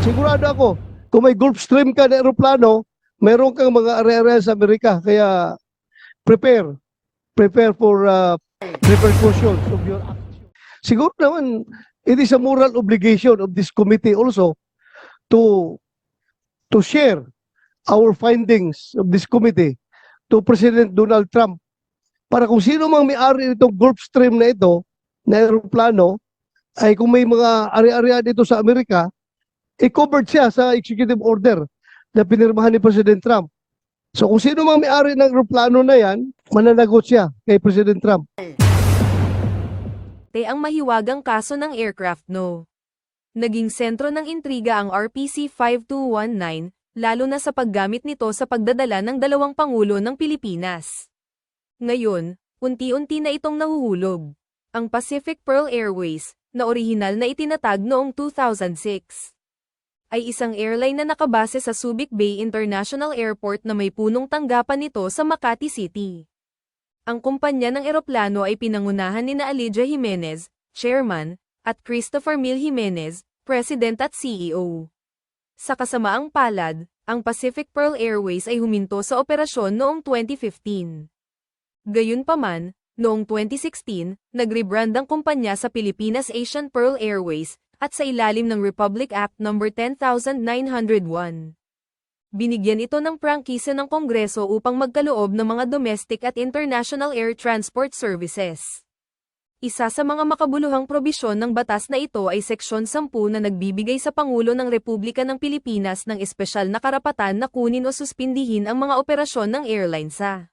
Sigurado ako, kung may Gulfstream ka na aeroplano, meron kang mga area-area sa Amerika. Kaya prepare. Prepare for repercussions of your action. Siguro naman, it is a moral obligation of this committee also to share our findings of this committee to President Donald Trump para kung sino mang may-ari nitong Gulfstream na ito, na aeroplano, ay kung may mga ari-arian dito sa Amerika, i-covered siya sa executive order na pinirmahan ni President Trump. So kung sino mang may-ari ng aeroplano na yan, mananagot siya kay President Trump. Ang mahiwagang kaso ng aircraft no. Naging sentro ng intriga ang RPC 5219, lalo na sa paggamit nito sa pagdadala ng dalawang pangulo ng Pilipinas. Ngayon, unti-unti na itong nahuhulog. Ang Pacific Pearl Airways, na orihinal na itinatag noong 2006, ay isang airline na nakabase sa Subic Bay International Airport na may punong tanggapan nito sa Makati City. Ang kumpanya ng eroplano ay pinangunahan ni Elijah Jimenez, Chairman, at Christopher Mil Jimenez, President at CEO. Sa kasamaang palad, ang Pacific Pearl Airways ay huminto sa operasyon noong 2015. Gayunpaman, noong 2016, nag-rebrand ang kumpanya sa Pilipinas Asian Pearl Airways, at sa ilalim ng Republic Act No. 10,901. Binigyan ito ng prangkisa ng Kongreso upang magkaloob ng mga domestic at international air transport services. Isa sa mga makabuluhang probisyon ng batas na ito ay Seksyon 10 na nagbibigay sa Pangulo ng Republika ng Pilipinas ng espesyal na karapatan na kunin o suspindihin ang mga operasyon ng airline sa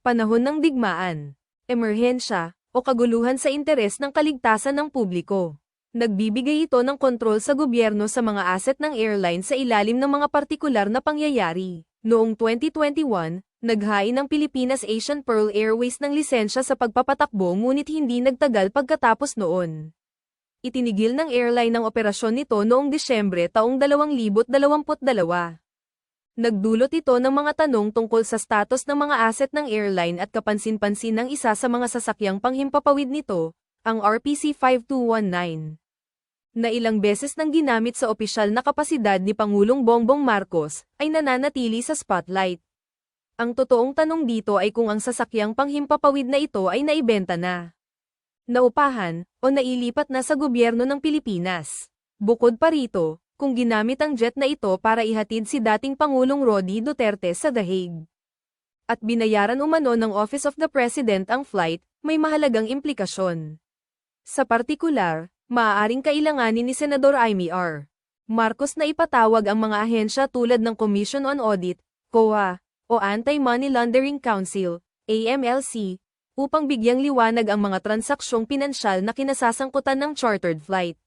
panahon ng digmaan, emerhensya, o kaguluhan sa interes ng kaligtasan ng publiko. Nagbibigay ito ng kontrol sa gobyerno sa mga asset ng airline sa ilalim ng mga partikular na pangyayari. Noong 2021, naghain ng Pilipinas Asian Pearl Airways ng lisensya sa pagpapatakbo ngunit hindi nagtagal pagkatapos noon. Itinigil ng airline ang operasyon nito noong Disyembre taong 2022. Nagdulot ito ng mga tanong tungkol sa status ng mga asset ng airline at kapansin-pansin ng isa sa mga sasakyang panghimpapawid nito, ang RPC 5219. Na ilang beses nang ginamit sa opisyal na kapasidad ni Pangulong Bongbong Marcos, ay nananatili sa spotlight. Ang totoong tanong dito ay kung ang sasakyang panghimpapawid na ito ay naibenta na, naupahan, o nailipat na sa gobyerno ng Pilipinas. Bukod pa rito, kung ginamit ang jet na ito para ihatid si dating Pangulong Rody Duterte sa The Hague, at binayaran umano ng Office of the President ang flight, may mahalagang implikasyon. Sa partikular, maaaring kailanganin ni Senador Amy R. Marcos na ipatawag ang mga ahensya tulad ng Commission on Audit, COA, o Anti-Money Laundering Council, AMLC, upang bigyang liwanag ang mga transaksyong pinansyal na kinasasangkutan ng chartered flight.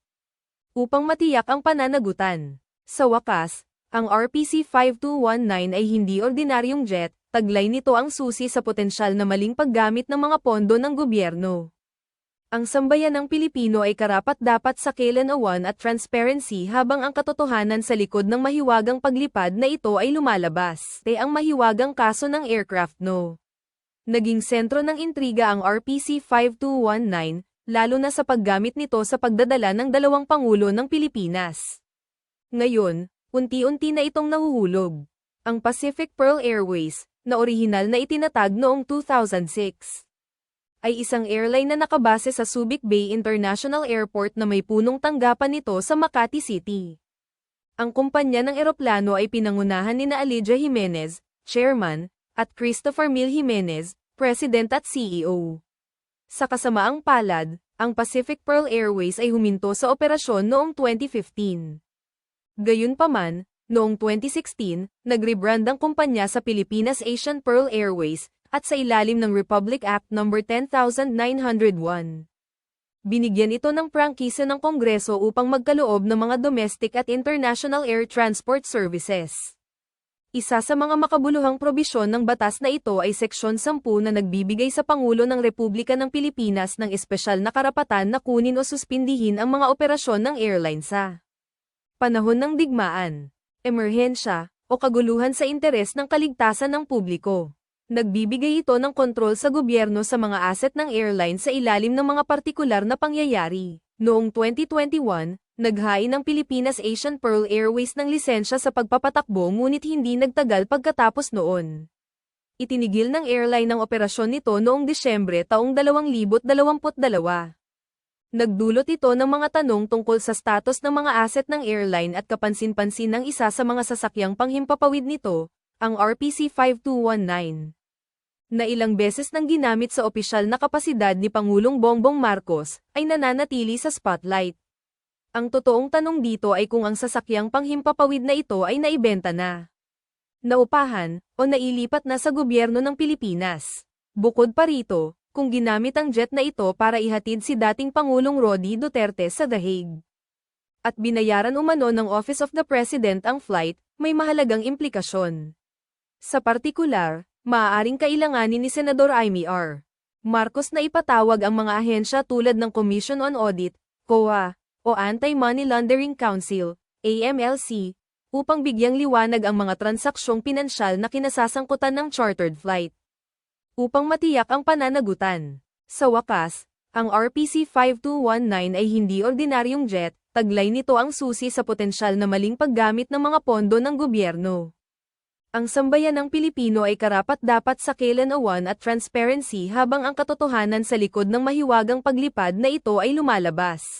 Upang matiyak ang pananagutan. Sa wakas, ang RPC 5219 ay hindi ordinaryong jet, taglay nito ang susi sa potensyal na maling paggamit ng mga pondo ng gobyerno. Ang sambayanang Pilipino ay karapat-dapat sa kailanawan at transparency habang ang katotohanan sa likod ng mahiwagang paglipad na ito ay lumalabas. Ang mahiwagang kaso ng aircraft no. Naging sentro ng intriga ang RPC 5219, lalo na sa paggamit nito sa pagdadala ng dalawang pangulo ng Pilipinas. Ngayon, unti-unti na itong nahuhulog. Ang Pacific Pearl Airways, na orihinal na itinatag noong 2006, ay isang airline na nakabase sa Subic Bay International Airport na may punong tanggapan nito sa Makati City. Ang kumpanya ng eroplano ay pinangunahan ni Elijah Jimenez, Chairman, at Christopher Mil Jimenez, President at CEO. Sa kasamaang palad, ang Pacific Pearl Airways ay huminto sa operasyon noong 2015. Gayunpaman, noong 2016, nag-rebrand ang kumpanya sa Pilipinas Asian Pearl Airways, at sa ilalim ng Republic Act No. 10,901. Binigyan ito ng prangkisa ng Kongreso upang magkaloob ng mga domestic at international air transport services. Isa sa mga makabuluhang probisyon ng batas na ito ay Seksyon 10 na nagbibigay sa Pangulo ng Republika ng Pilipinas ng espesyal na karapatan na kunin o suspindihin ang mga operasyon ng airline sa panahon ng digmaan, emerhensya, o kaguluhan sa interes ng kaligtasan ng publiko. Nagbibigay ito ng kontrol sa gobyerno sa mga asset ng airline sa ilalim ng mga partikular na pangyayari. Noong 2021, Naghain ng Pilipinas Asian Pearl Airways ng lisensya sa pagpapatakbo ngunit hindi nagtagal pagkatapos noon. Itinigil ng airline ang operasyon nito noong Disyembre taong 2022. Nagdulot ito ng mga tanong tungkol sa status ng mga asset ng airline at kapansin-pansin ng isa sa mga sasakyang panghimpapawid nito, ang RPC 5219. Na ilang beses nang ginamit sa opisyal na kapasidad ni Pangulong Bongbong Marcos, ay nananatili sa spotlight. Ang totoong tanong dito ay kung ang sasakyang panghimpapawid na ito ay naibenta na, naupahan, o nailipat na sa gobyerno ng Pilipinas. Bukod pa rito, kung ginamit ang jet na ito para ihatid si dating Pangulong Roddy Duterte sa The Hague, at binayaran umano ng Office of the President ang flight, may mahalagang implikasyon. Sa partikular, maaaring kailanganin ni Senador Amy R. Marcos na ipatawag ang mga ahensya tulad ng Commission on Audit, COA, o Anti-Money Laundering Council, AMLC, upang bigyang liwanag ang mga transaksyong pinansyal na kinasasangkutan ng chartered flight. Upang matiyak ang pananagutan. Sa wakas, ang RPC 5219 ay hindi ordinaryong jet, taglay nito ang susi sa potensyal na maling paggamit ng mga pondo ng gobyerno. Ang sambayanang Pilipino ay karapat-dapat sa kailanawan at transparency habang ang katotohanan sa likod ng mahiwagang paglipad na ito ay lumalabas.